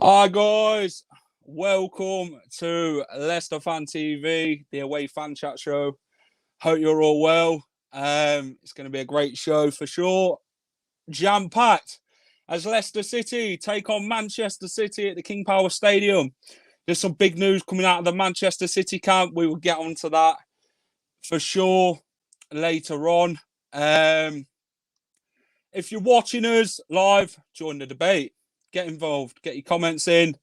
Hi guys, welcome to Leicester Fan TV, the away fan chat show. Hope you're all well. It's going to be a great show for sure. Jam-packed as Leicester City take on Manchester City at the King Power Stadium. There's some big news coming out of the Manchester City camp. We will get onto that for sure later on. If you're watching us live, join the debate. Get involved. Get your comments in.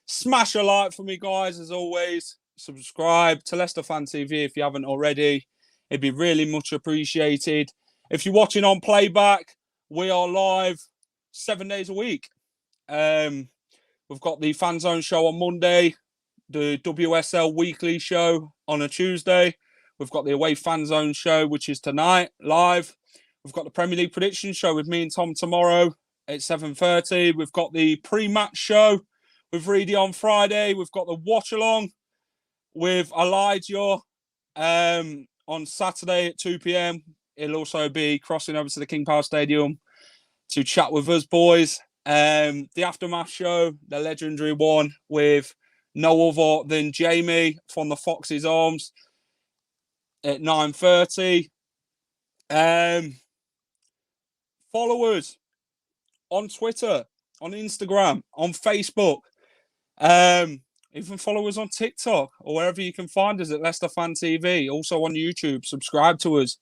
Smash a like for me, guys, as always. Subscribe to Leicester Fan TV if you haven't already. It'd be really much appreciated. If you're watching on playback, we are live 7 days a week. We've got the Fan Zone show on Monday, the WSL weekly show on a Tuesday. We've got the Away Fan Zone show, which is tonight, live. We've got the Premier League prediction show with me and Tom tomorrow at 7:30. We've got the pre-match show with Reedy on Friday. We've got the watch-along with Elijah on Saturday at 2 p.m. He'll also be crossing over to the King Power Stadium to chat with us boys. The aftermath show, the legendary one with no other than Jamie from the Fox's Arms at 9:30. Follow us on Twitter, on Instagram, on Facebook. Even follow us on TikTok or wherever you can find us at Leicester Fan TV. Also on YouTube, subscribe to us.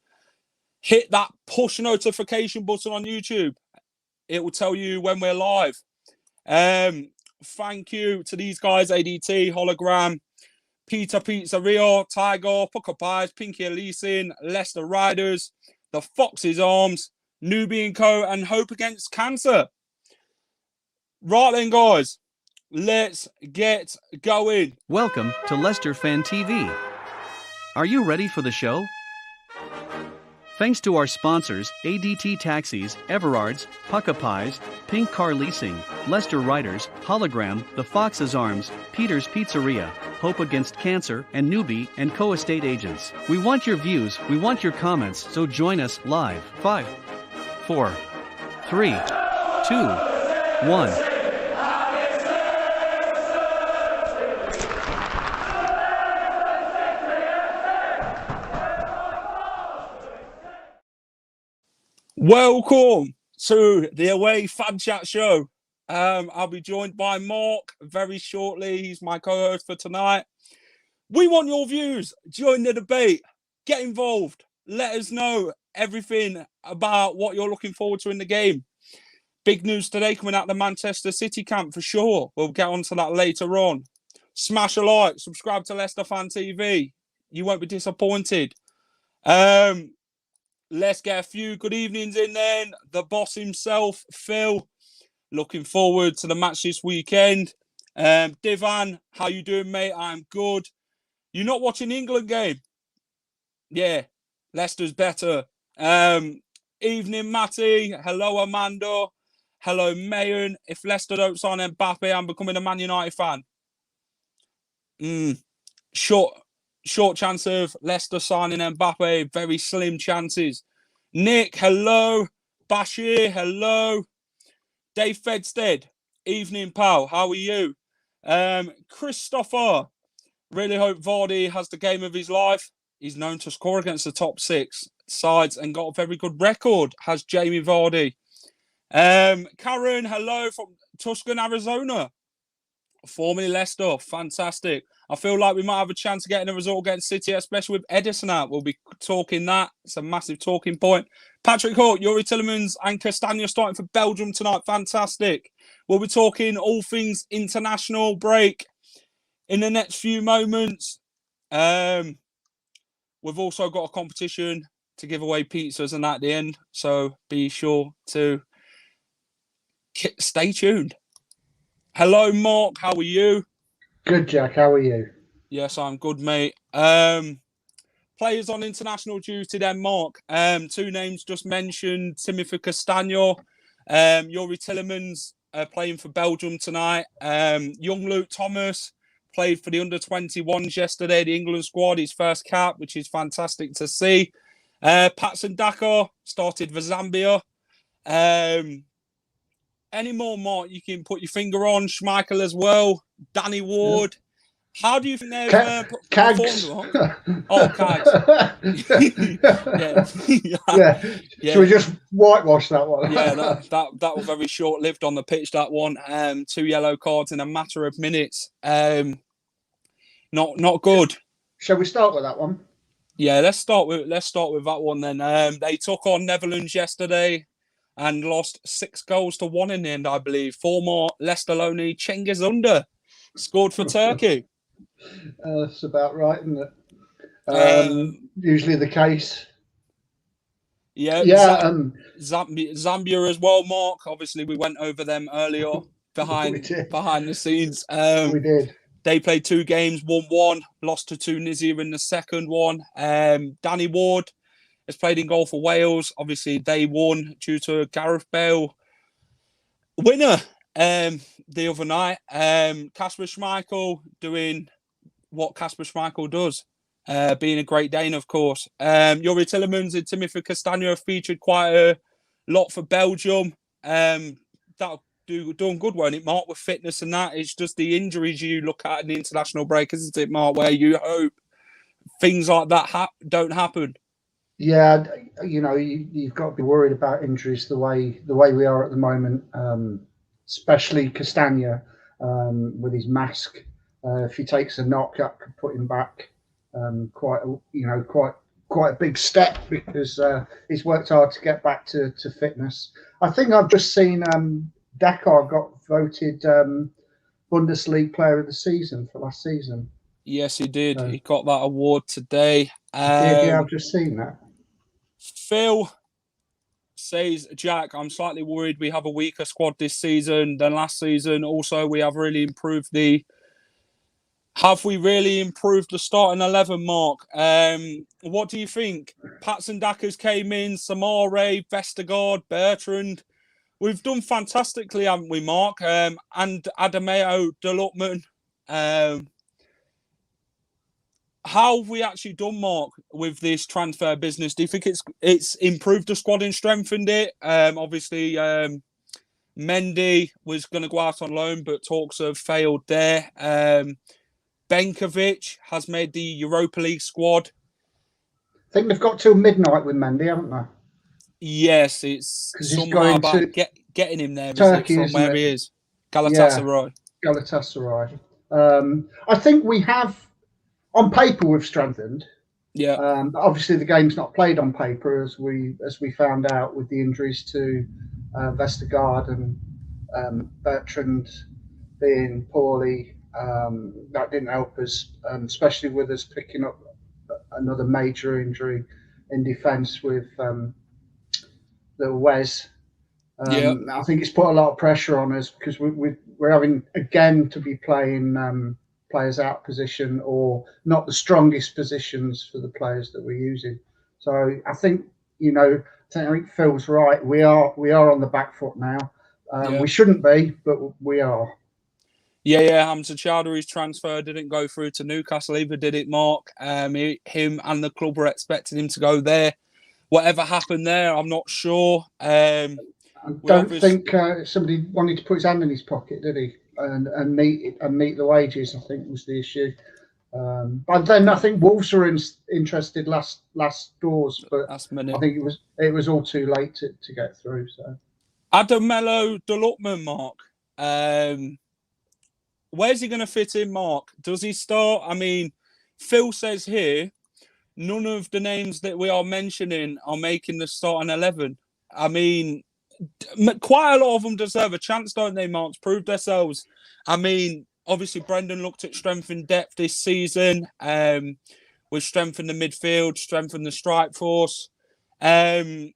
Hit that push notification button on YouTube. It will tell you when we're live. Thank you to these guys, ADT, Hollogram, Pizzeria, Tiger, Pukka Pies, Car Leasing, Leicester Riders, the Fox's Arms, Newby Co, and Hope Against Cancer. Right then, guys, let's get going. Welcome to Leicester Fan TV. Are you ready for the show? Thanks to our sponsors, ADT Taxis, Everards, Pukka Pies, Car Leasing, Leicester Riders, Hollogram, The Fox's Arms, Peter's Pizzeria, Hope Against Cancer, and Newby Co estate agents. We want your views, we want your comments, so join us live. 5, 4, 3, 2, 1. Welcome to the Away Fan Chat Show. I'll be joined by Mark very shortly. He's my co-host for tonight. We want your views. Join the debate. Get involved. Let us know everything about what you're looking forward to in the game. Big news today coming out of the Manchester City camp for sure. We'll get onto that later on. Smash a like. Subscribe to Leicester Fan TV. You won't be disappointed. Let's get a few good evenings in then. The boss himself, Phil. Looking forward to the match this weekend. Divan, how you doing, mate? I'm good. You're not watching the England game? Yeah, Leicester's better. Evening, Matty. Hello, Amanda. Hello, Mayon. If Leicester don't sign Mbappe, I'm becoming a Man United fan. Short chance of Leicester signing Mbappe. Very slim chances. Nick, hello. Bashir, hello. Dave Fedstead, evening, pal. How are you? Christopher, really hope Vardy has the game of his life. He's known to score against the top 6 sides and got a very good record, has Jamie Vardy. Karen, hello from Tucson, Arizona. Formerly Leicester, fantastic. I feel like we might have a chance of getting a result against City, especially with Edison out. We'll be talking that. It's a massive talking point. Patrick Hawk, Yuri Tillemans and Castagna starting for Belgium tonight. Fantastic. We'll be talking all things international break in the next few moments. We've also got a competition to give away pizzas and that at the end. So be sure to stay tuned. Hello, Mark. How are you? Good, Jack. How are you? Yes, I'm good, mate. Players on international duty then, Mark. 2 names just mentioned. Timothy Castagna, Yuri Tillemans playing for Belgium tonight. Young Luke Thomas played for the under-21s yesterday, the England squad, his first cap, which is fantastic to see. Patson Daka started for Zambia. any more, Mark, you can put your finger on? Schmeichel as well, Danny Ward. How do you think they've Cags. performed? Oh, Cags. Yeah. Should we just whitewash that one? Yeah, that was very short-lived on the pitch, that one. 2 yellow cards in a matter of minutes. Not good. Shall we start with that one? Yeah, let's start with that one then. They took on Netherlands yesterday and lost 6-1 in the end, I believe. Former Leicester loanee Cengiz Under scored for Turkey. That's about right, isn't it? Usually the case. Yeah. Zambia as well, Mark. Obviously, we went over them earlier behind the scenes. We did. They played 2 games, 1-1, lost to Tunisia in the second one. Danny Ward has played in goal for Wales. Obviously, they won due to a Gareth Bale winner the other night. Kasper Schmeichel doing what Kasper Schmeichel does, being a Great Dane, of course. Yuri Tillemans and Timothy Castagna have featured quite a lot for Belgium. That'll doing good, won't it, Mark, with fitness and that? It's just the injuries you look at in the international break, isn't it, Mark, where you hope things like that don't happen. Yeah, you've got to be worried about injuries the way we are at the moment, especially Castagna with his mask. If he takes a knock, that could put him back quite a big step, because he's worked hard to get back to fitness. I think I've just seen Dakar got voted Bundesliga Player of the Season for last season. Yes, he did. He got that award today. Yeah, I've just seen that. Phil says, Jack, I'm slightly worried we have a weaker squad this season than last season. Also, we have really improved Have we really improved the starting 11, Mark? What do you think? Patson Dackers came in, Samare, Vestergaard, Bertrand. We've done fantastically, haven't we, Mark? And Adameo Delutman. How have we actually done, Mark, with this transfer business? Do you think it's improved the squad and strengthened it? Obviously, Mendy was going to go out on loan, but talks have failed there. Benkovic has made the Europa League squad. I think they've got till midnight with Mendy, haven't they? Yes, it's somehow about getting him there, Turkey, from where he is. Galatasaray. Yeah, Galatasaray. I think we have, on paper, we've strengthened. Yeah. Obviously, the game's not played on paper, as we found out with the injuries to Vestergaard and Bertrand being poorly. That didn't help us, especially with us picking up another major injury in defence with the Wes. I think it's put a lot of pressure on us, because we're having again to be playing players out of position, or not the strongest positions for the players that we're using. So I think I think Phil's right. We are on the back foot now. We shouldn't be, but we are. Yeah. Hamza Chowdhury's transfer didn't go through to Newcastle either, did it, Mark? Him and the club were expecting him to go there. Whatever happened there, I'm not sure. I don't think somebody wanted to put his hand in his pocket, did he? And meet the wages, I think, was the issue. But then I think Wolves were interested last doors, but I think it was all too late to get through. So Adamelo Delutman, Mark. Where's he going to fit in, Mark? Does he start? I mean, Phil says here, none of the names that we are mentioning are making the starting 11. I mean, quite a lot of them deserve a chance, don't they, Mark, to prove themselves? I mean, obviously, Brendan looked at strength and depth this season. We've strengthened the midfield, strengthened the strike force. When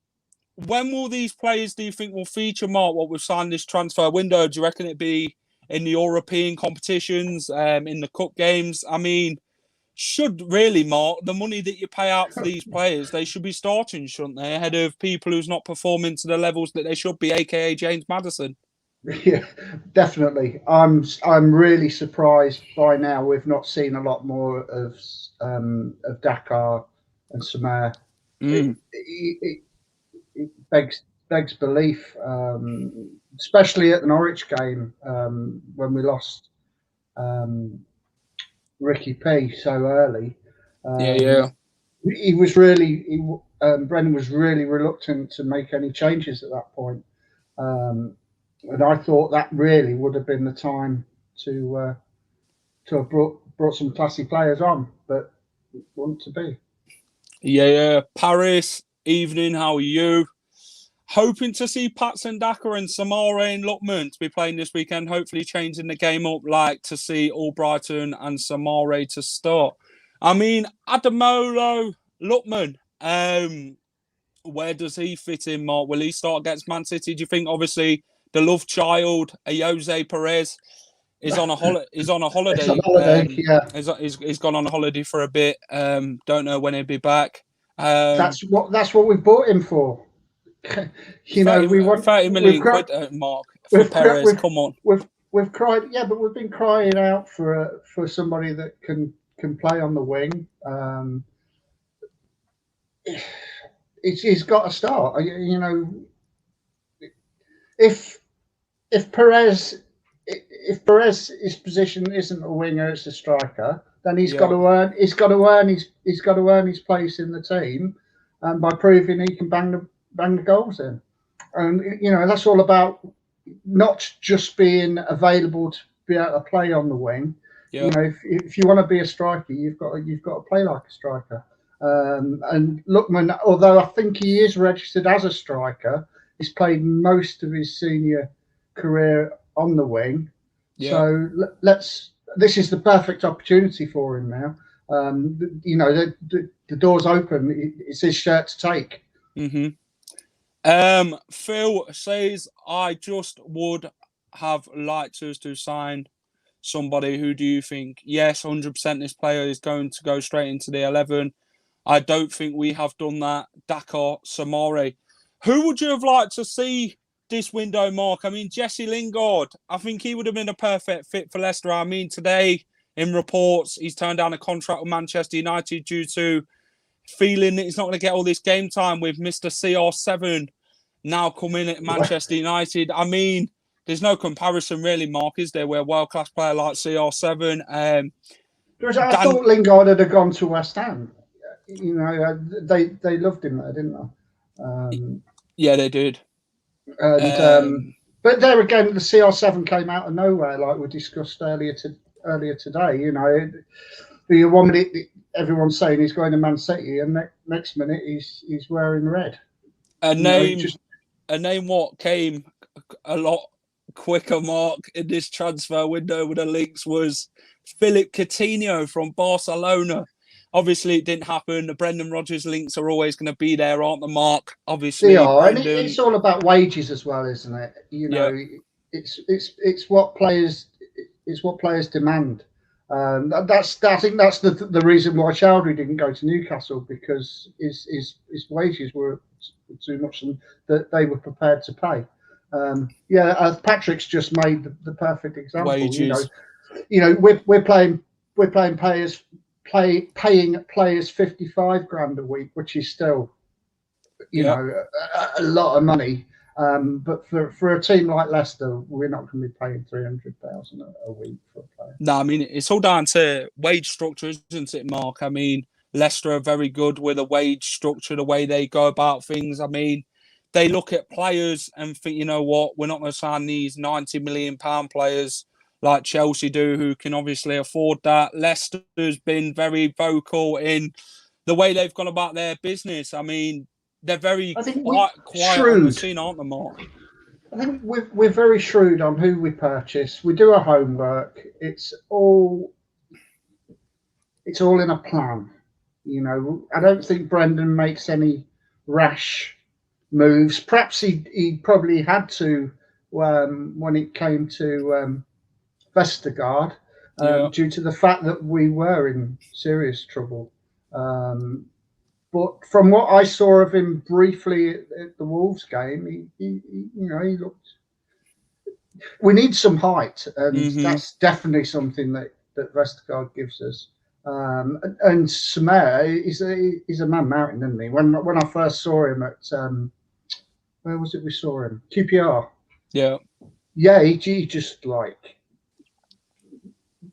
will these players, do you think, will feature, Mark, what we've signed this transfer window? Do you reckon it'd be in the European competitions, in the cup games? I mean, should really, Mark, the money that you pay out for these players, they should be starting, shouldn't they, ahead of people who's not performing to the levels that they should be, aka James Maddison? Yeah, definitely. I'm really surprised by now we've not seen a lot more of Dakar and Samar. It begs begs belief, especially at the Norwich game when we lost Ricky P so early. Yeah. He was Brendan was really reluctant to make any changes at that point. And I thought that really would have been the time to have brought some classy players on, but it wasn't to be. Yeah. Paris, evening, how are you? Hoping to see Patson Daka and Samara and Lookman to be playing this weekend, hopefully changing the game up, like to see Albrighton and Samara to start. I mean, Adamolo Lookman, where does he fit in, Mark? Will he start against Man City? Do you think, obviously, the love child, Jose Perez, is on a holiday? He's on holiday, yeah. He's gone on a holiday for a bit. Don't know when he'll be back. That's what we bought him for. You know, we want 30 million quid, Mark, for Perez. Come on, we've cried, yeah, but we've been crying out for somebody that can play on the wing. He's got to start. You know, if Perez's position isn't a winger, it's a striker, then he's got to earn his place in the team, by proving he can bang the goals in. And you know, that's all about not just being available to be able to play on the wing. You know, if you want to be a striker, you've got to play like a striker. And Lookman, although I think he is registered as a striker, he's played most of his senior career on the wing. So this is the perfect opportunity for him now. You know, the door's open. It's his shirt to take. Phil says, I just would have liked us to sign somebody. Who do you think? Yes, 100% this player is going to go straight into the 11. I don't think we have done that. Dakar, Samari. Who would you have liked to see this window, Mark? I mean, Jesse Lingard, I think he would have been a perfect fit for Leicester. I mean, today in reports, he's turned down a contract with Manchester United due to feeling that he's not going to get all this game time with Mr. CR7 now coming at Manchester United. I mean, there's no comparison really, Mark, is there? We're a world-class player like CR7. I thought Lingard had gone to West Ham. You know, they loved him there, didn't they? Yeah, they did. And but there again, the CR7 came out of nowhere, like we discussed earlier today. You know, the 1 minute everyone's saying he's going to Man City, and next minute he's wearing red. A name what came a lot quicker, Mark, in this transfer window with the links was Philip Coutinho from Barcelona. Obviously, it didn't happen. The Brendan Rodgers links are always going to be there, aren't the Mark? Obviously, they are, and it's all about wages as well, isn't it? You know, it's what players demand. I think that's the reason why Chowdhury didn't go to Newcastle, because his wages were too much that they were prepared to pay. Patrick's just made the perfect example. Wages. You know, we're paying players 55 grand a week, which is still, you know, a lot of money. But for a team like Leicester, we're not going to be paying 300,000 a week for a player. No, I mean, it's all down to wage structure, isn't it, Mark? I mean, Leicester are very good with a wage structure, the way they go about things. I mean, they look at players and think, you know what, we're not going to sign these £90 million players like Chelsea do, who can obviously afford that. Leicester's been very vocal in the way they've gone about their business. I mean, they're very quiet on the scene, aren't they, Mark? I think we're very shrewd on who we purchase. We do our homework. It's all in a plan. You know, I don't think Brendan makes any rash moves. Perhaps he probably had to when it came to Vestergaard, due to the fact that we were in serious trouble. But from what I saw of him briefly at the Wolves game, he looked. We need some height, and that's definitely something that Vestergaard gives us. And Samir is a man mountain, isn't he? When I first saw him at where was it we saw him? QPR. Yeah. Yeah, he just like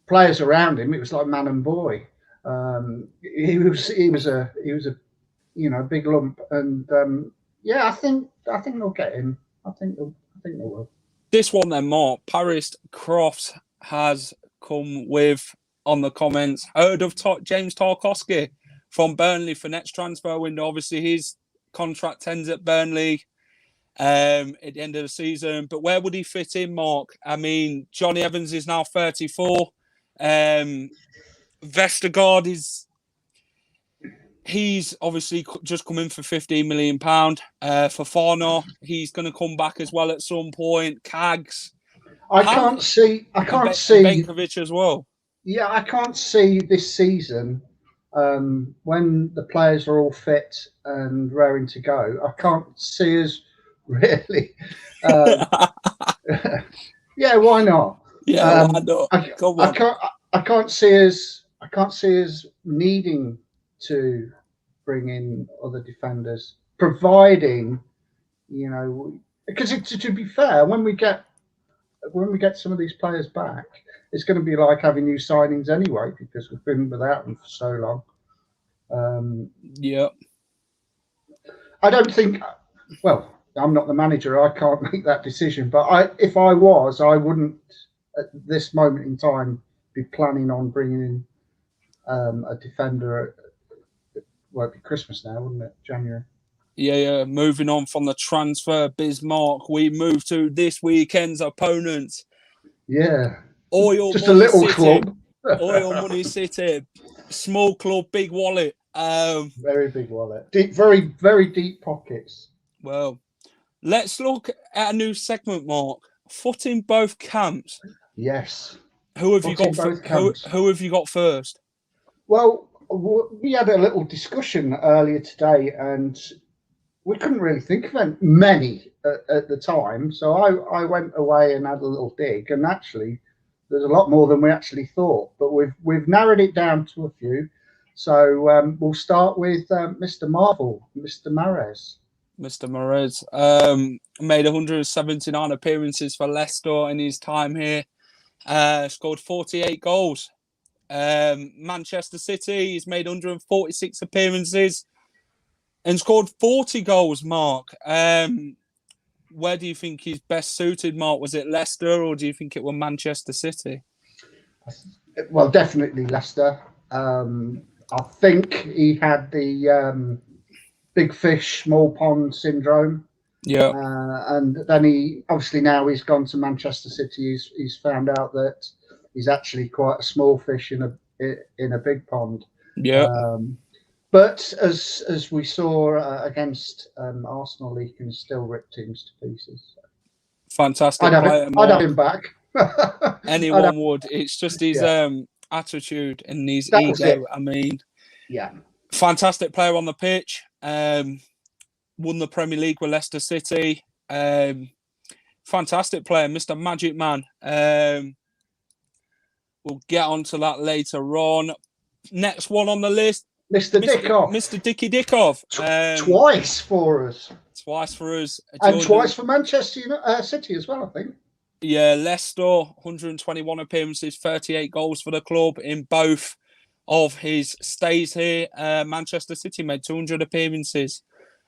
players around him. It was like man and boy. He was a big lump, and yeah, I think they'll get him. I think they will. This one then, Mark. Paris Crofts has come with on the comments. Heard of James Tarkowski from Burnley for next transfer window. Obviously, his contract ends at Burnley at the end of the season. But where would he fit in, Mark? I mean, Johnny Evans is now 34. Vestergaard he's obviously just come in for £15 million. Fofana, he's going to come back as well at some point. Cags. I can't see Benkovic as well. Yeah, I can't see this season when the players are all fit and raring to go. I can't see us really. Yeah, why not? Yeah, why not? I can't see us needing to bring in other defenders, providing, because to be fair, when we get some of these players back, it's going to be like having new signings anyway, because we've been without them for so long. Yeah. I don't think. Well, I'm not the manager. I can't make that decision. But if I was, I wouldn't at this moment in time be planning on bringing in a defender. Well, it'd be Christmas now, wouldn't it? January. Yeah. Moving on from the transfer Bismarck, we move to this weekend's opponent. Yeah. Just a little club. Oil Money City. Small club, big wallet. Very big wallet. Deep, very, very deep pockets. Well, let's look at a new segment, Mark. Foot in both camps. Yes. Who have you got? Who have you got first? Well, we had a little discussion earlier today, and we couldn't really think of many at the time. So I went away and had a little dig, and actually, there's a lot more than we actually thought. But we've narrowed it down to a few. So we'll start with Mr. Marvel, Mr. Mahrez. Mr. Mahrez made 179 appearances for Leicester in his time here. Scored 48 goals. Manchester City, he's made 146 appearances and scored 40 goals, Mark. Where do you think he's best suited, Mark? Was it Leicester, or do you think it was Manchester City? Well, definitely Leicester. I think he had the big fish, small pond syndrome. Yeah. And then now he's gone to Manchester City. He's found out that he's actually quite a small fish in a big pond. Yeah. But as we saw against Arsenal, he can still rip teams to pieces. Fantastic. I'd have him back. Anyone would. It's just his attitude and his ego. I mean, yeah. Fantastic player on the pitch. Won the Premier League with Leicester City. Fantastic player, Mr. Magic Man. We'll get onto that later on. Next one on the list, Mr. Dickoff. Mr. Dicky Dickoff. Twice for us. And twice for Manchester City as well, I think. Yeah, Leicester, 121 appearances, 38 goals for the club in both of his stays here. Manchester City made 200 appearances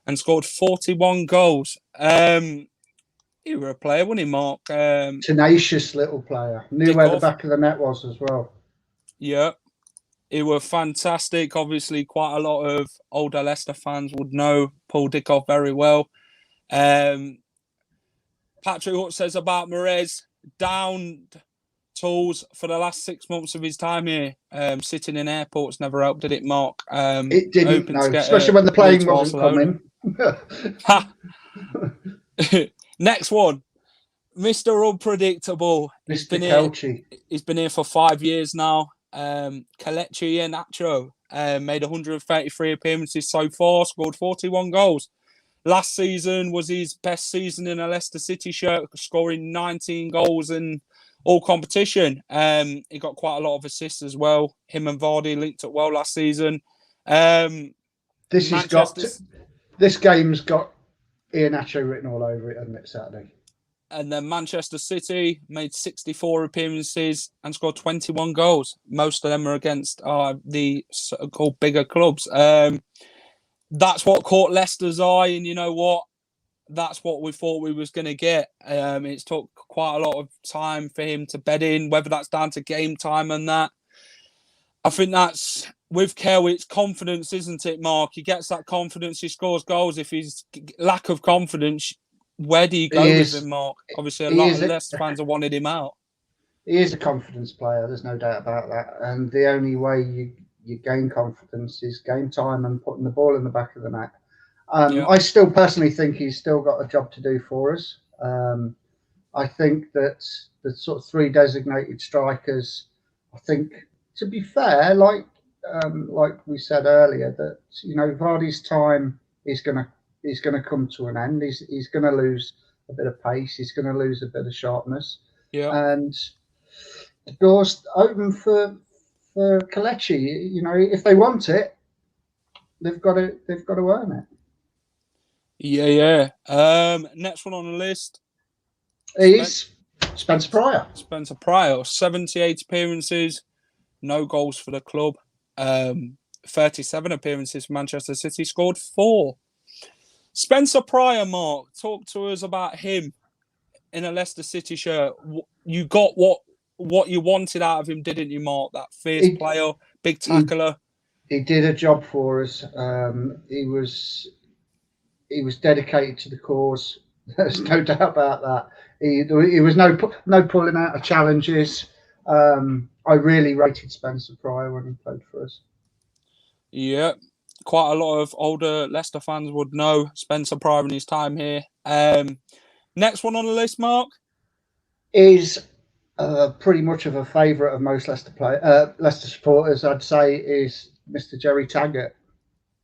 and scored 41 goals. You were a player, wasn't he, Mark? Tenacious little player. Knew where the back of the net was as well. Yeah. He was fantastic. Obviously, quite a lot of older Leicester fans would know Paul Dickoff very well. Patrick Hutt says about Mahrez, downed tools for the last 6 months of his time here. Sitting in airports never helped, did it, Mark? It didn't, no. Especially when the plane wasn't coming. Next one, Mr. Unpredictable. Mr. Kelchi. He's been here for 5 years now. Kelechi Iheanacho made 133 appearances so far, scored 41 goals. Last season was his best season in a Leicester City shirt, scoring 19 goals in all competition. He got quite a lot of assists as well. Him and Vardy linked up well last season. This game's got Iheanacho written all over it, hasn't it, Saturday? And then Manchester City made 64 appearances and scored 21 goals. Most of them are against the so-called bigger clubs. That's what caught Leicester's eye, and you know what? That's what we thought we was going to get. It's took quite a lot of time for him to bed in, whether that's down to game time and that. I think that's, with Kell, it's confidence, isn't it, Mark? He gets that confidence, he scores goals. If he's lack of confidence, where do you go with him, Mark? Obviously, a lot of Leicester fans have wanted him out. He is a confidence player, there's no doubt about that. And the only way you gain confidence is game time and putting the ball in the back of the net. I still personally think he's still got a job to do for us. I think that the sort of 3 designated strikers, I think, to be fair, like we said earlier, that Vardy's time is gonna come to an end. He's gonna lose a bit of pace. He's gonna lose a bit of sharpness. Yeah. And the door's open for Kelechi. If they want it, they've got to earn it. Yeah. Next one on the list is Spencer Pryor. Spencer Pryor, 78 appearances, no goals for the club. 37 appearances for Manchester City, scored 4. Spencer Pryor, Mark, talk to us about him in a Leicester City shirt. You got what you wanted out of him, didn't you, Mark? That fierce player, big tackler. He did a job for us. He was dedicated to the cause. There's no doubt about that. He was no pulling out of challenges. I really rated Spencer Pryor when he played for us. Yeah, quite a lot of older Leicester fans would know Spencer Pryor in his time here. Next one on the list, Mark, is pretty much of a favourite of most Leicester supporters. I'd say is Mr. Jerry Taggart.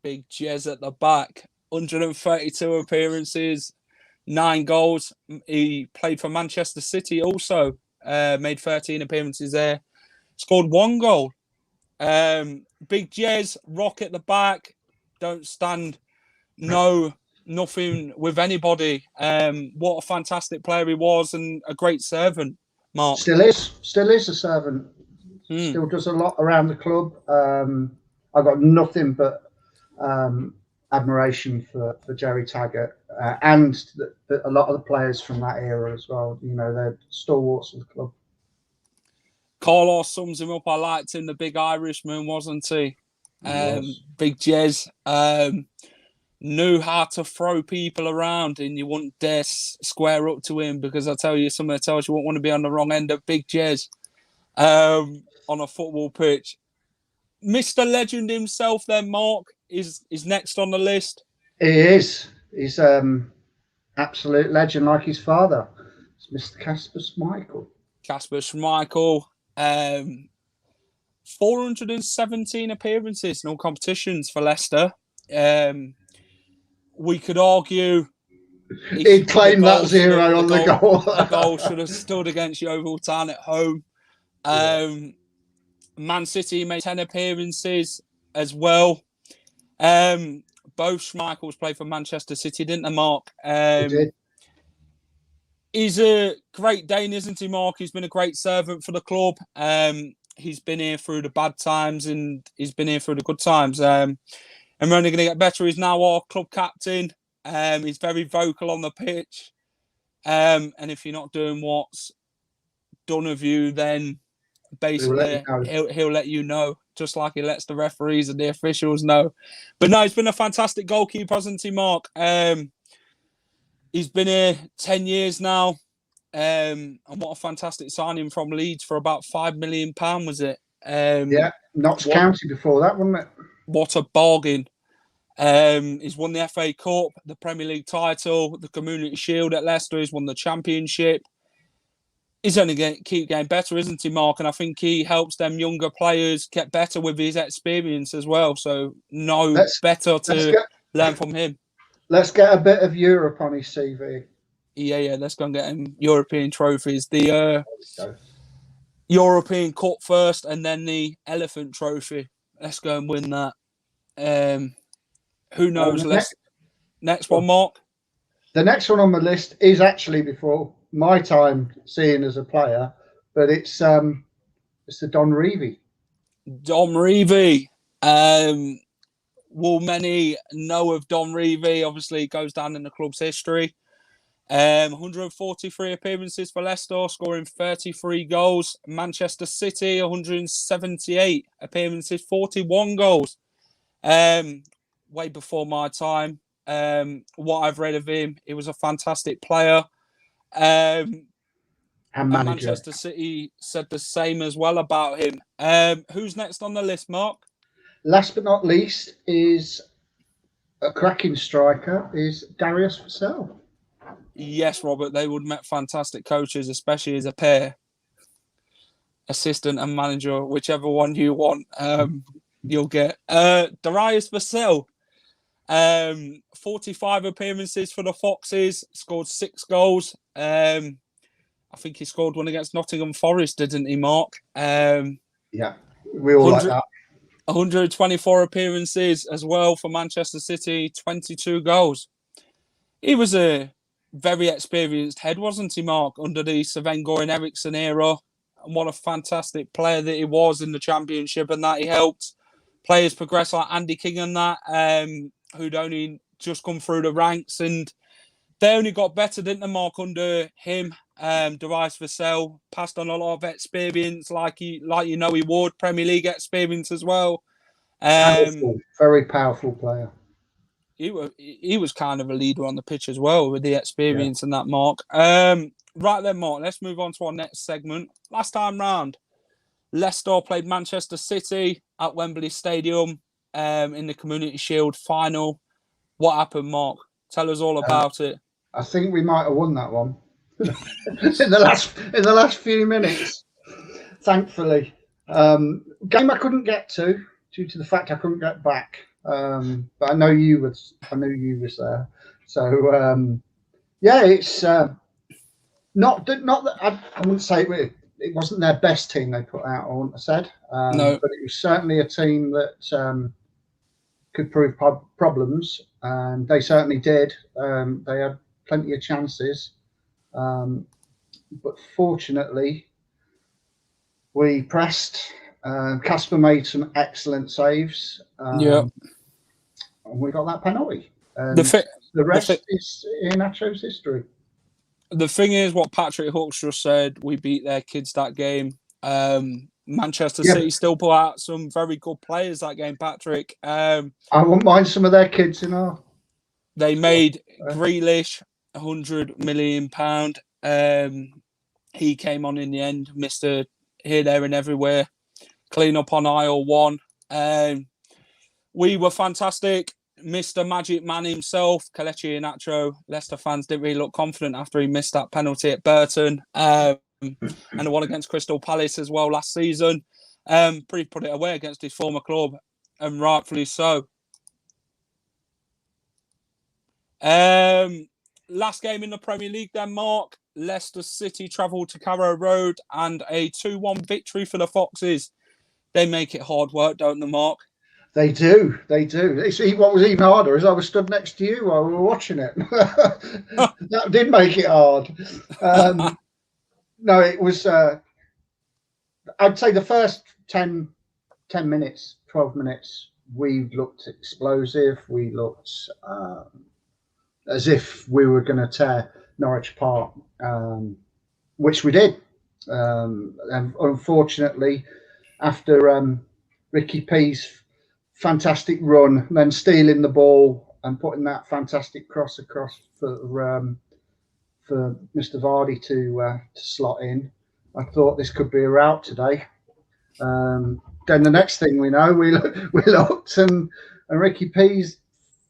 Big Jez at the back. 132 appearances, 9 goals. He played for Manchester City also. Made 13 appearances there. Scored 1 goal. Big Jez, rock at the back. Don't stand nothing with anybody. What a fantastic player he was, and a great servant, Mark. Still is a servant. Still does a lot around the club. I've got nothing but admiration for Jerry Taggart and a lot of the players from that era as well. They're stalwarts of the club. Carlos sums him up. I liked him, the big Irishman, wasn't he? Big Jez knew how to throw people around, and you wouldn't dare square up to him, because I tell you, somebody tells you won't want to be on the wrong end of Big Jez on a football pitch. Mr. Legend himself, then, Mark, is next on the list. He is. He's absolute legend, like his father. It's Mr. Kasper Schmeichel. Kasper Schmeichel. 417 appearances in all competitions for Leicester. We could argue he'd claim that 0 on the goal. The goal should have stood against Yeovil Town at home. Man City made 10 appearances as well. Both Schmeichels played for Manchester City, didn't they, Mark? He did. He's a great Dane, isn't he, Mark? He's been a great servant for the club. He's been here through the bad times, and he's been here through the good times. And we're only going to get better. He's now our club captain. He's very vocal on the pitch. And if you're not doing what's done of you, then basically he'll let you know, just like he lets the referees and the officials know. But no, he's been a fantastic goalkeeper, hasn't he, Mark? He's been here 10 years now. And what a fantastic signing from Leeds for about £5 million, was it? Notts County before that, wasn't it? What a bargain. He's won the FA Cup, the Premier League title, the Community Shield at Leicester. He's won the Championship. He's only going to keep getting better, isn't he, Mark? And I think he helps them younger players get better with his experience as well. So better to learn from him. Let's get a bit of Europe on his CV. Yeah, let's go and get him European trophies. The European Cup first, and then the Elephant Trophy. Let's go and win that. Who knows? Next one, Mark. The next one on the list is actually before my time seeing as a player, but it's the Don Revie. Don Revie. Will many know of Don Revie? Obviously, he goes down in the club's history. 143 appearances for Leicester, scoring 33 goals. Manchester City, 178 appearances, 41 goals. Way before my time. What I've read of him, he was a fantastic player. And Manchester City said the same as well about him. Who's next on the list, Mark? Last but not least is a cracking striker, is Darius Vassell. Yes, Robert, they would make fantastic coaches, especially as a pair. Assistant and manager, whichever one you want, you'll get. Darius Vassell, 45 appearances for the Foxes, scored 6 goals. I think he scored one against Nottingham Forest, didn't he, Mark? Yeah, we all like that. 124 appearances as well for Manchester City, 22 goals. He was a very experienced head, wasn't he, Mark, under the Sven Goran Eriksson era? And what a fantastic player that he was in the Championship, and that he helped players progress like Andy King and that, who'd only just come through the ranks, and they only got better, didn't they, Mark, under him? Darius Vassell passed on a lot of experience, like he would, Premier League experience as well. Very powerful player. He was kind of a leader on the pitch as well with the experience and that, Mark. Right then, Mark, let's move on to our next segment. Last time round, Leicester played Manchester City at Wembley Stadium in the Community Shield final. What happened, Mark? Tell us all about it. I think we might have won that one in the last few minutes. Thankfully, game I couldn't get to due to the fact I couldn't get back. But I know you was there. So it's not that I wouldn't say it wasn't their best team they put out. I wouldn't have said. No, but it was certainly a team that could prove problems, and they certainly did. They had plenty of chances, but fortunately, we pressed. Casper made some excellent saves. And we got that penalty. The rest is Iheanacho's history. The thing is, what Patrick Hooks just said, we beat their kids that game. Manchester City still put out some very good players that game, Patrick. I wouldn't mind some of their kids in our. They made Grealish £100 million. He came on in the end, Mr. Here, There and Everywhere. Clean up on aisle 1. We were fantastic. Mr. Magic Man himself, Kelechi Iheanacho. Leicester fans didn't really look confident after he missed that penalty at Burton. And the one against Crystal Palace as well last season. Pretty put it away against his former club, and rightfully so. Last game in the Premier League then, Mark. Leicester City travelled to Carrow Road and a 2-1 victory for the Foxes. They make it hard work, don't they, Mark? They do. What was even harder is I was stood next to you while we were watching it. That did make it hard. No, it was. I'd say the first 10 minutes, 12 minutes, we looked explosive. We looked as if we were going to tear Norwich apart, which we did. And unfortunately, after Ricky Pies' fantastic run, and then stealing the ball and putting that fantastic cross across for Mr. Vardy to slot in, I thought this could be a rout today. Then the next thing we know, we looked and Ricky Pies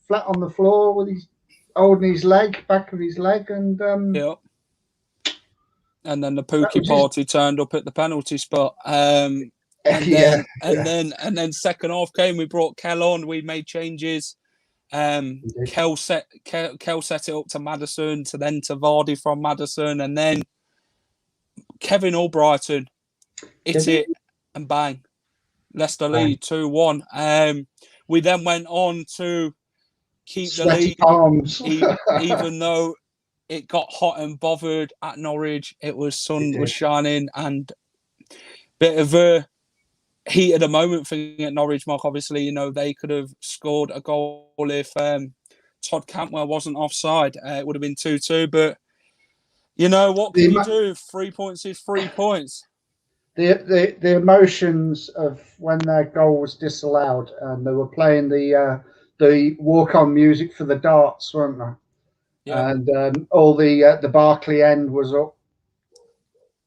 flat on the floor with his holding his back of his leg, and and then the Pukka party turned up at the penalty spot. And then second half came. We brought Kell on. We made changes. Kell set it up to Maddison, to Vardy from Maddison, and then Kevin Albrighton hit it, and bang, Leicester lead 2-1. We then went on to keep the Sweaty lead, palms. even though it got hot and bothered at Norwich. It was sun was shining and bit of a heat of the moment thing at Norwich, Mark. Obviously, they could have scored a goal if Todd Cantwell wasn't offside. It would have been 2-2, but what can you do? 3 points is 3 points. The emotions of when their goal was disallowed and they were playing the walk-on music for the darts, weren't they? Yeah. And all the Barclay end was up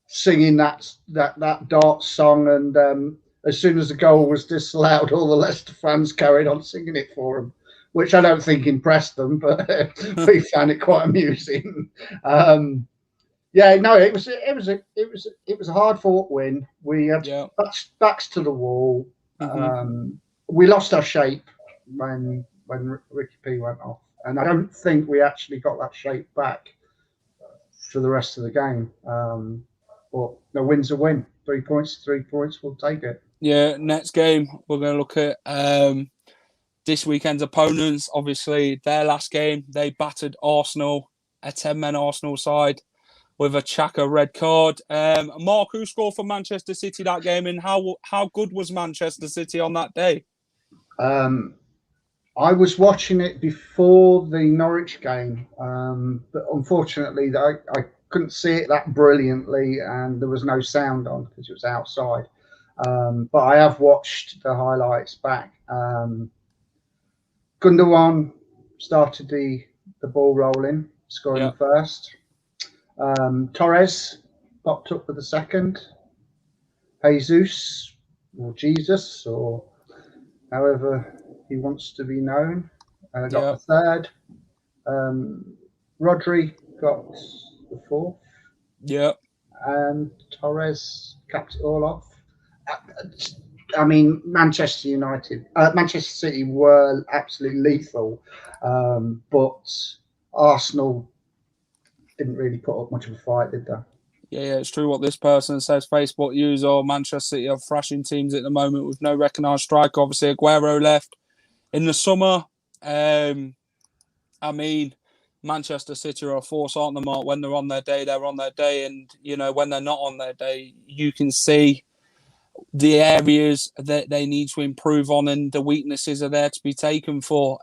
singing that darts song, and as soon as the goal was disallowed, all the Leicester fans carried on singing it for them, which I don't think impressed them, but we found it quite amusing. Yeah, no, it was a hard fought win. We had backs to the wall. Mm-hmm. We lost our shape when Ricky P went off, and I don't think we actually got that shape back for the rest of the game. But the win's a win. 3 points, 3 points. We'll take it. Yeah, next game we're going to look at this weekend's opponents. Obviously, their last game they battered Arsenal, a 10-man Arsenal side, with a Xhaka red card. Mark, who scored for Manchester City that game, and how good was Manchester City on that day? I was watching it before the Norwich game, but unfortunately, I couldn't see it that brilliantly, and there was no sound on because it was outside. But I have watched the highlights back. Gundogan started the ball rolling, scoring first. Torres popped up with the second. Jesus, or Jesus, or however he wants to be known, got the third. Rodri got the fourth. Yep. And Torres capped it all off. I mean, Manchester City were absolutely lethal, but Arsenal didn't really put up much of a fight, did they? Yeah, it's true what this person says. Facebook user Manchester City are thrashing teams at the moment with no recognised striker. Obviously, Aguero left in the summer. I mean, Manchester City are a force, aren't they, Mark? When they're on their day, they're on their day. And, when they're not on their day, you can see the areas that they need to improve on and the weaknesses are there to be taken for.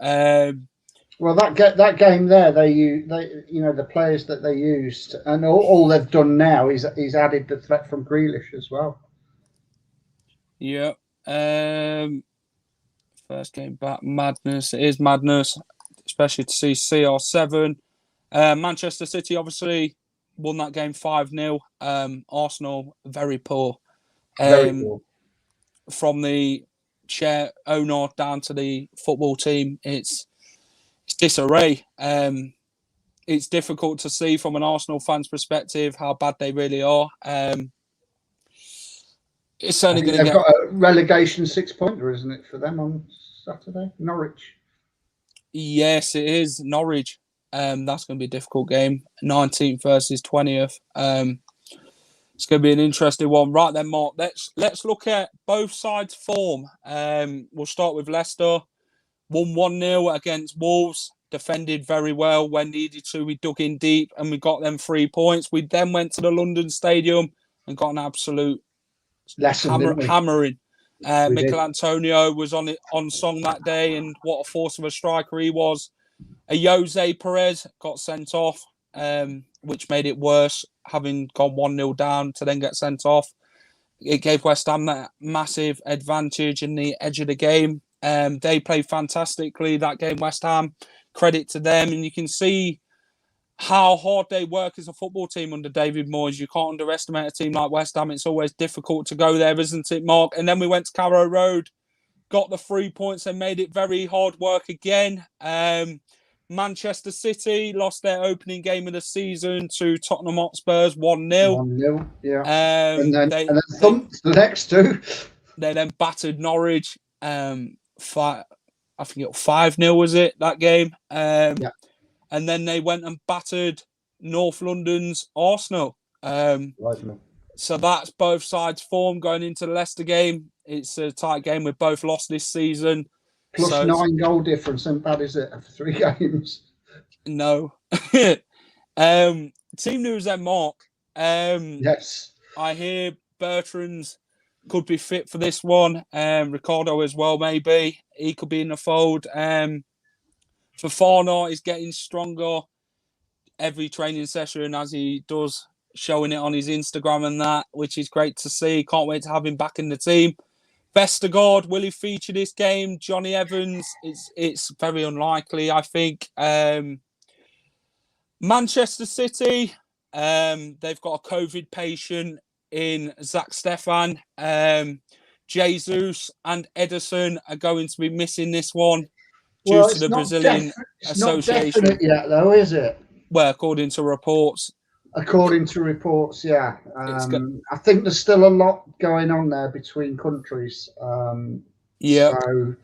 Well, that game there, the players that they used, and all they've done now is added the threat from Grealish as well. Yeah. First game back, madness. It is madness, especially to see CR7. Manchester City obviously won that game 5-0. Arsenal, very poor. Very poor. From the chair owner down to the football team, it's disarray. It's difficult to see from an Arsenal fan's perspective how bad they really are. It's certainly going to get got a relegation 6-pointer, isn't it, for them on Saturday? Norwich. Yes, it is Norwich. That's going to be a difficult game. 19th versus 20th. It's going to be an interesting one. Right then, Mark. Let's look at both sides' form. We'll start with Leicester. Won 1-0 against Wolves. Defended very well when needed to. We dug in deep and we got them 3 points. We then went to the London Stadium and got an absolute hammering. Mikel Antonio was on song that day, and what a force of a striker he was. Jose Perez got sent off, which made it worse, having gone 1-0 down to then get sent off. It gave West Ham that massive advantage in the edge of the game. They played fantastically that game, West Ham. Credit to them. And you can see how hard they work as a football team under David Moyes. You can't underestimate a team like West Ham. It's always difficult to go there, isn't it, Mark? And then we went to Carrow Road, got the 3 points and made it very hard work again. Manchester City lost their opening game of the season to Tottenham Hotspurs 1-0. 1-0, yeah. And then thumped the next two. They then battered Norwich. I think it was 5-0, was it, that game? Yeah. And then they went and battered North London's Arsenal. So that's both sides' form going into the Leicester game. It's a tight game. We've both lost this season. Plus So 9 goal difference. Ain't bad, is it, for 3 games? no. Team news then, Mark. Yes. I hear Bertrand's could be fit for this one. Ricardo as well, maybe. He could be in the fold. Fofana is getting stronger every training session as he does, showing it on his Instagram and that, which is great to see. Can't wait to have him back in the team. Vestergaard, will he feature this game? Johnny Evans, it's very unlikely, I think. Manchester City, they've got a COVID patient in Zach Stefan. Jesus and Edison are going to be missing this one due to the Brazilian Association. Not definite yet, though, is it? Well, according to reports. According to reports, yeah. I think there's still a lot going on there between countries. Yeah. So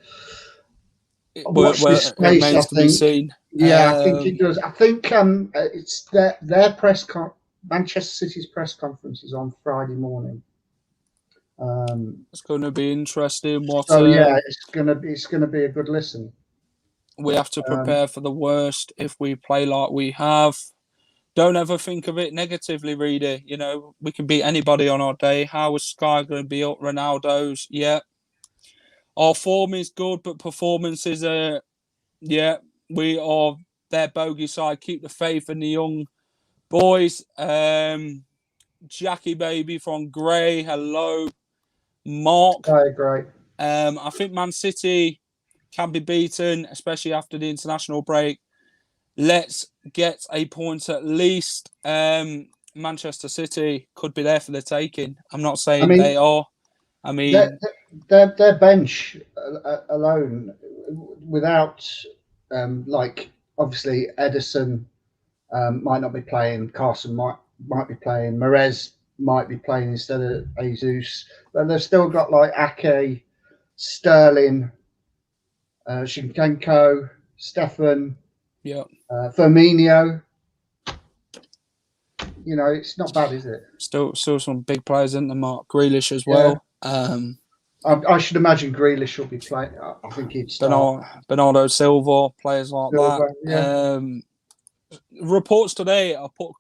watch this space, I think. Be seen. Yeah, I think it does. I think it's their Manchester City's press conference is on Friday morning. It's going to be interesting. It's going to be a good listen. We have to prepare for the worst if we play like we have. Don't ever think of it negatively, reader. You know, we can beat anybody on our day. How is Sky going to be up Ronaldo's? Yeah. Our form is good, but performances are, we are their bogey side. Keep the faith in the young boys. Jackie Baby from Grey. Hello. Mark. Hi, great. I think Man City can be beaten, especially after the international break. Let's get a point at least. Manchester City could be there for the taking. I'm not saying they are. I mean, their bench alone, without obviously Edison might not be playing. Carson might be playing. Mahrez might be playing instead of Jesus, but they've still got like Ake, Sterling, Shinchenko, Stefan, Firmino. You know, it's not bad, is it? Still some big players in the Mark Grealish as well. I should imagine Grealish will be playing. I think he'd start. Bernardo Silva, players like that. Yeah. Reports today, I put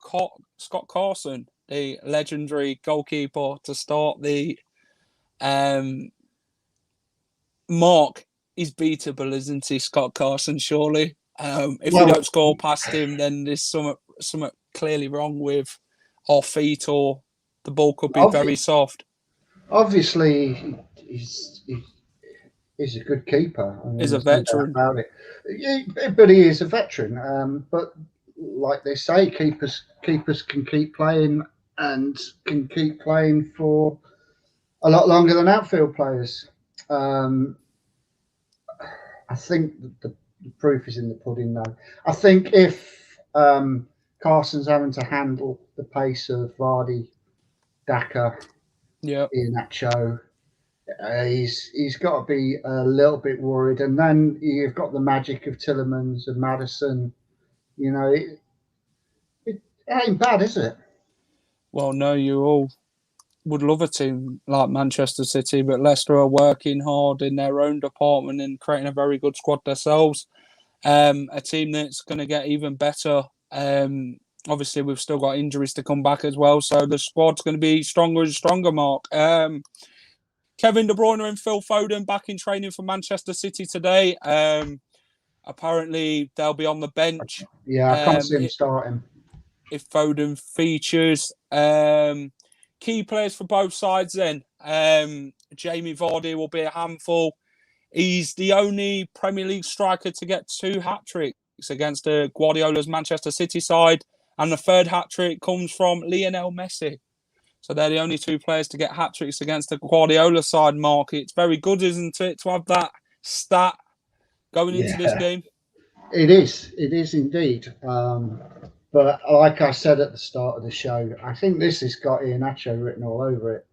Scott Carson, the legendary goalkeeper, to start the Mark. He's beatable, isn't he, Scott Carson? Surely, if we don't score past him, then there's something clearly wrong with our feet, or the ball could be very soft. Obviously, he's a good keeper. He's a veteran. About it. Yeah, but he is a veteran. But like they say, keepers can keep playing and can keep playing for a lot longer than outfield players. I think the proof is in the pudding, though. I think if Carson's having to handle the pace of Vardy, Daka, Iheanacho, he's got to be a little bit worried. And then you've got the magic of Tielemans and Maddison. You know, it ain't bad, is it? Well, no, you all would love a team like Manchester City, but Leicester are working hard in their own department and creating a very good squad themselves. A team that's going to get even better. Obviously, we've still got injuries to come back as well, so the squad's going to be stronger and stronger, Mark. Kevin De Bruyne and Phil Foden back in training for Manchester City today. Apparently, they'll be on the bench. Yeah, I can't see him starting. If Foden features. Key players for both sides then. Jamie Vardy will be a handful. He's the only Premier League striker to get 2 hat-tricks against Guardiola's Manchester City side. And the third hat-trick comes from Lionel Messi. So they're the only 2 players to get hat-tricks against the Guardiola side, Mark. It's very good, isn't it, to have that stat going into this game? It is indeed. But like I said at the start of the show, I think this has got Iheanacho written all over it.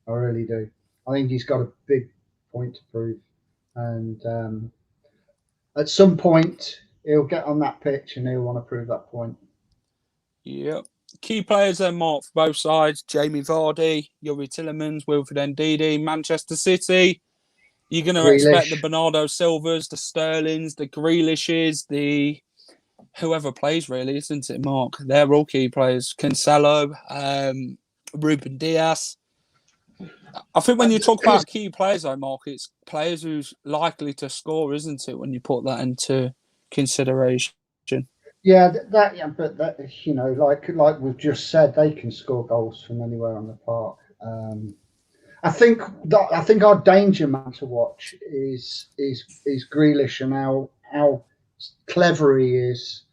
I really do. I think he's got a big point to prove. And at some point, he'll get on that pitch and he'll want to prove that point. Yep. Key players then, Mark, for both sides. Jamie Vardy, Yuri Tielemans, Wilfred Ndidi, Manchester City. You're going to expect the Grealish. Bernardo Silvas, the Sterlings, the Grealishes, the whoever plays, really, isn't it, Mark? They're all key players. Cancelo, Ruben Diaz. I think when you talk about key players, though, Mark, it's players who's likely to score, isn't it, when you put that into consideration? Yeah, but that, you know, like we've just said, they can score goals from anywhere on the park. I think our danger man to watch is Grealish and how clever he is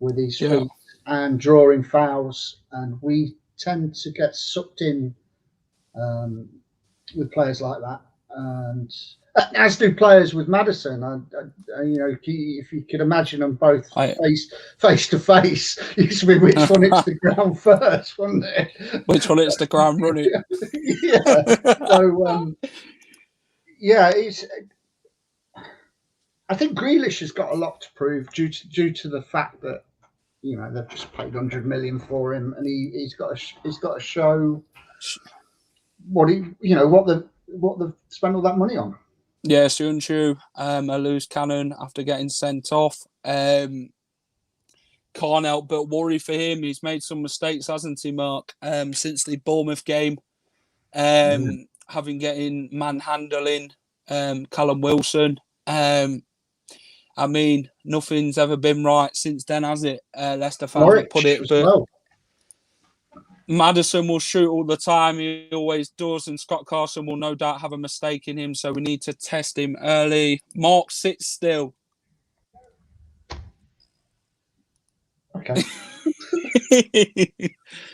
with his feet and drawing fouls, and we tend to get sucked in with players like that, and as do players with Maddison. You know, if you could imagine them both face to face, it used to be which one hits the ground first, wasn't it? Which one hits the ground running? Yeah. So yeah, I think Grealish has got a lot to prove due to the fact that, you know, they've just paid 100 million for him, and he's got to show what they've spent all that money on. Yeah, Sunchu, a loose cannon after getting sent off. Can't help but worry for him. He's made some mistakes, hasn't he, Mark? Since the Bournemouth game, having getting manhandling Callum Wilson. I mean, nothing's ever been right since then, has it? Leicester fans will put it, but well. Maddison will shoot all the time. He always does, and Scott Carson will no doubt have a mistake in him, so we need to test him early. Mark, sit still. Okay.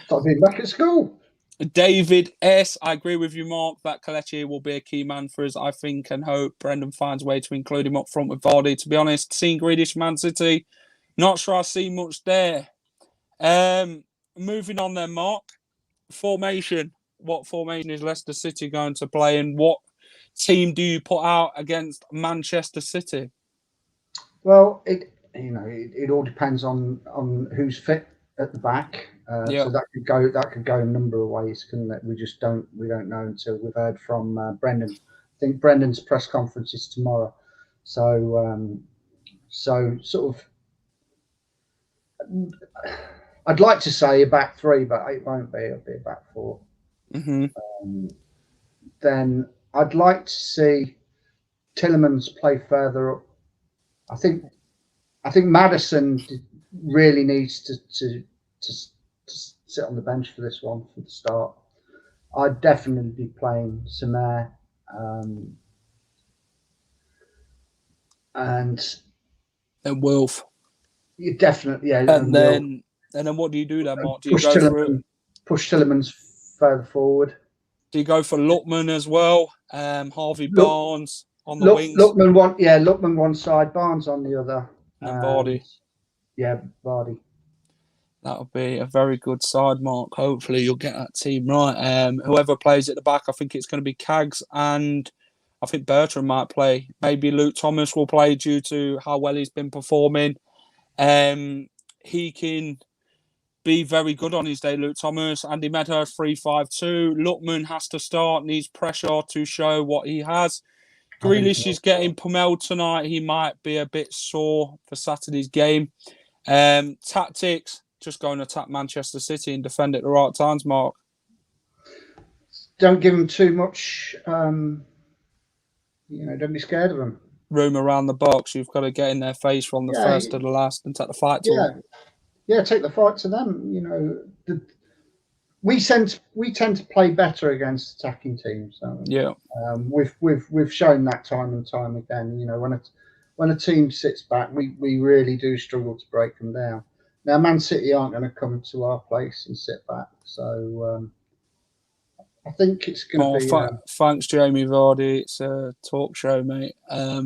Start being back at school. David S. I agree with you, Mark, that Kelechi will be a key man for us, I think, and hope Brendan finds a way to include him up front with Vardy. To be honest, seeing Grealish Man City, not sure I see much there. Moving on then, Mark. Formation. What formation is Leicester City going to play, and what team do you put out against Manchester City? Well, it all depends on who's fit at the back. So that could go a number of ways, couldn't it? We don't know until we've heard from Brendan. I think Brendan's press conference is tomorrow. So sort of, I'd like to say a back three, but it won't be. It'll be a back four. Mm-hmm. Then I'd like to see Tielemans play further up. I think Maddison really needs to sit on the bench for this one for the start. I'd definitely be playing Samir, and Wolf. You definitely, yeah. And then what do you do then, Mark? Do you push Tielemans further forward? Do you go for Lookman as well? Harvey Barnes on the wings. Lookman one side, Barnes on the other, and Vardy. Yeah, Vardy. That would be a very good side, Mark. Hopefully you'll get that team right. Whoever plays at the back, I think it's going to be Cags, and I think Bertrand might play. Maybe Luke Thomas will play due to how well he's been performing. He can be very good on his day, Luke Thomas. Andy Medhurst 3-5-2. Lookman has to start, needs pressure to show what he has. Grealish is getting pummeled tonight. He might be a bit sore for Saturday's game. Tactics, just go and attack Manchester City and defend at the right times, Mark. Don't give them too much, don't be scared of them. Room around the box. You've got to get in their face from the first to the last and take the fight to them. Yeah, take the fight to them. We tend to play better against attacking teams. We've shown that time and time again. When a team sits back, we really do struggle to break them down. Now, Man City aren't going to come to our place and sit back, so I think it's going to be. Thanks, Jamie Vardy. It's a talk show, mate. I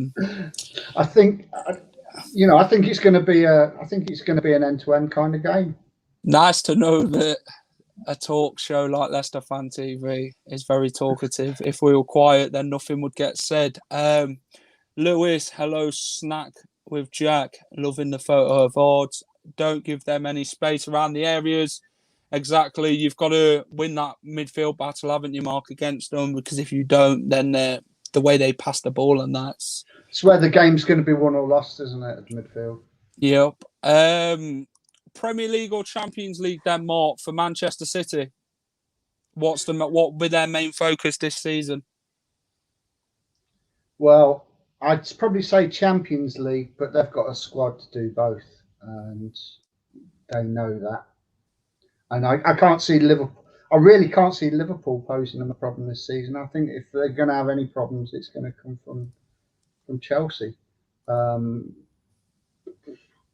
think it's going to be an end-to-end kind of game. Nice to know that a talk show like Leicester Fan TV is very talkative. If we were quiet, then nothing would get said. Lewis, hello, snack with Jack. Loving the photo of odds. Don't give them any space around the areas. Exactly. You've got to win that midfield battle, haven't you, Mark, against them? Because if you don't, then they're the way they pass the ball, and that's it's where the game's going to be won or lost, isn't it? At the midfield. Yep. Premier League or Champions League, then, Mark, for Manchester City? What will be their main focus this season? Well, I'd probably say Champions League, but they've got a squad to do both, and they know that. And I can't see Liverpool. I really can't see Liverpool posing them a problem this season. I think if they're going to have any problems, it's going to come from Chelsea. But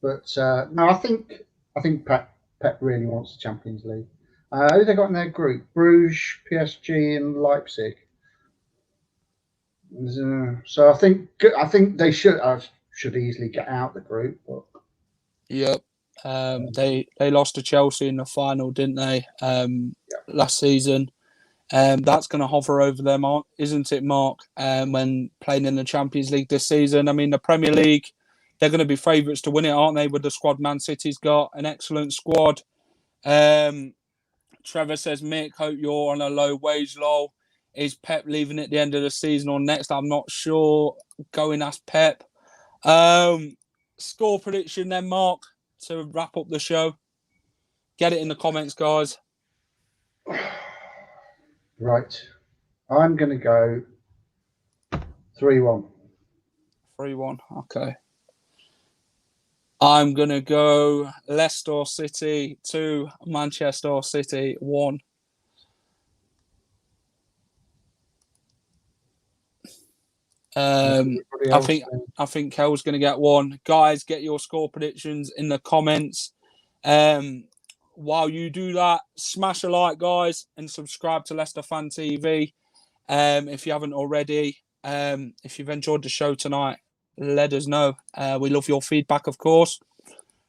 no, I think Pep really wants the Champions League. Who they got in their group? Bruges, PSG, and Leipzig. So I think they should easily get out the group. But... Yep. They lost to Chelsea in the final, didn't they? Last season. That's going to hover over them, isn't it, Mark? When playing in the Champions League this season. I mean, the Premier League, they're going to be favourites to win it, aren't they? With the squad Man City's got, an excellent squad. Trevor says, Mick, hope you're on a low wage, lol. Is Pep leaving at the end of the season or next? I'm not sure. Go and ask Pep. Score prediction then, Mark, to wrap up the show. Get it in the comments, guys. Right. I'm going to go 3-1. 3-1, okay. I'm going to go Leicester City 2, Manchester City 1. I think Kel's going to get 1. Guys, get your score predictions in the comments. While you do that, smash a like, guys, and subscribe to Leicester Fan TV. If you haven't already, if you've enjoyed the show tonight, let us know. We love your feedback, of course.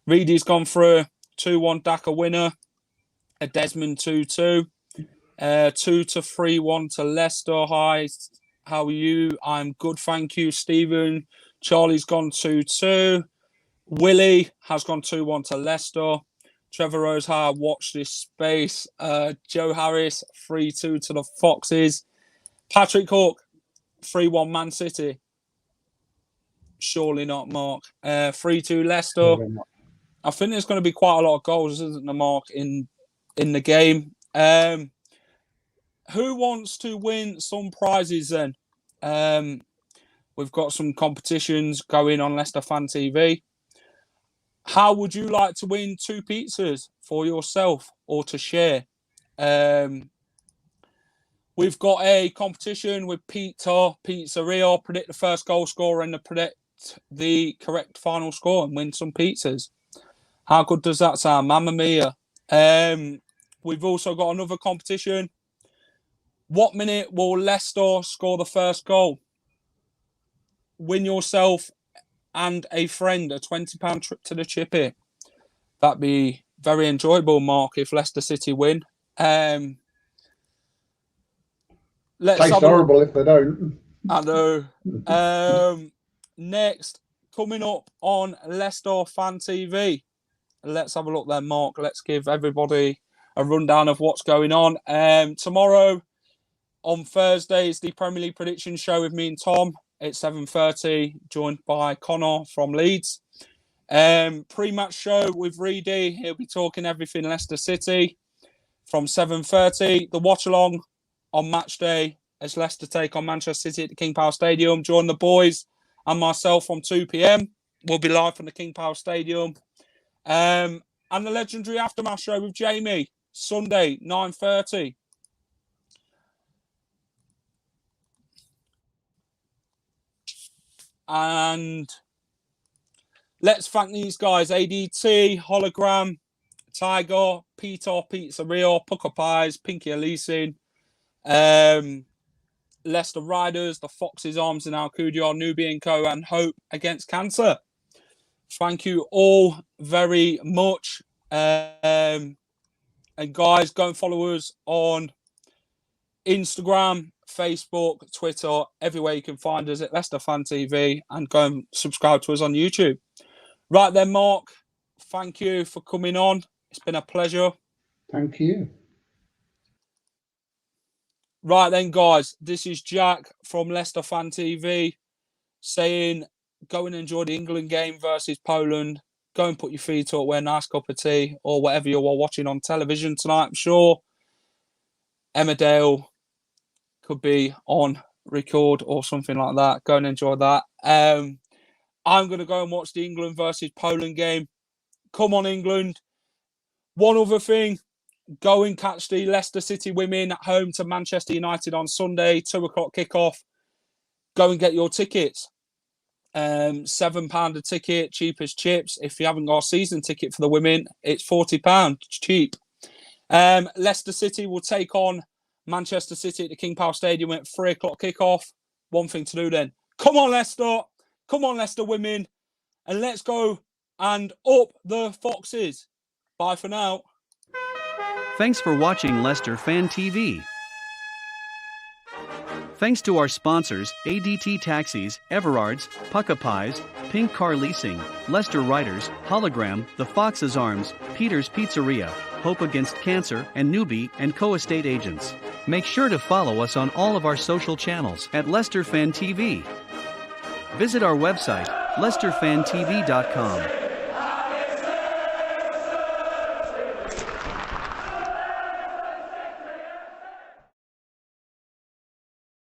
Reedy's gone through 2-1 Daka winner, a Desmond 2-2, 2-3-1 to Leicester. Hi, how are you? I'm good, thank you, Stephen. Charlie's gone 2-2. Willie has gone 2-1 to Leicester. Trevor Rose, watch this space. Joe Harris, 3-2 to the Foxes. Patrick Hawk, 3-1 Man City. Surely not, Mark. 3-2 Leicester. I think there's going to be quite a lot of goals, isn't there, Mark, in the game. Who wants to win some prizes then? We've got some competitions going on Leicester Fan TV. How would you like to win 2 pizzas for yourself or to share? We've got a competition with Pizzeria. Predict the first goal scorer and predict the correct final score and win some pizzas. How good does that sound? Mamma mia. We've also got another competition. What minute will Leicester score the first goal? Win yourself and a friend a £20 trip to the Chippy. That'd be very enjoyable, Mark, if Leicester City win. Tastes horrible if they don't. I know. Next, coming up on Leicester Fan TV. Let's have a look there, Mark. Let's give everybody a rundown of what's going on. Tomorrow, on Thursday, is the Premier League prediction show with me and Tom. It's 7:30, joined by Connor from Leeds. Pre-match show with Reedy. He'll be talking everything Leicester City from 7:30. The watch-along on match day as Leicester take on Manchester City at the King Power Stadium. Join the boys and myself from 2 p.m. We'll be live from the King Power Stadium. And the legendary aftermath show with Jamie, Sunday, 9:30. And let's thank these guys: ADT, Hollogram, Tiger, Peter, Pizzeria, Pukka Pies, Pinky Leasing, Leicester Riders, the Foxes, Arms and Alcudia, Newby Co, and Hope Against Cancer. Thank you all very much. And guys, go and follow us on Instagram, Facebook, Twitter, everywhere you can find us at Leicester Fan TV, and go and subscribe to us on YouTube. Right then, Mark, thank you for coming on. It's been a pleasure. Thank you. Right then, guys, this is Jack from Leicester Fan TV saying go and enjoy the England game versus Poland. Go and put your feet up, wear a nice cup of tea or whatever you're watching on television tonight. I'm sure Emmerdale could be on record or something like that. Go and enjoy that. I'm going to go and watch the England versus Poland game. Come on, England. One other thing, go and catch the Leicester City women at home to Manchester United on Sunday, 2:00 kickoff. Go and get your tickets. £7 a ticket, cheap as chips. If you haven't got a season ticket for the women, it's £40, cheap. Leicester City will take on Manchester City at the King Power Stadium at 3:00 kickoff. One thing to do then. Come on, Leicester. Come on, Leicester women. And let's go and up the Foxes. Bye for now. Thanks for watching Leicester Fan TV. Thanks to our sponsors, ADT Taxis, Everards, Pukka Pies, Pink Car Leasing, Leicester Riders, Hollogram, The Fox's Arms, Peter's Pizzeria, Hope Against Cancer, and Newby Co estate agents. Make sure to follow us on all of our social channels at Leicester Fan TV. Visit our website, leicesterfantv.com.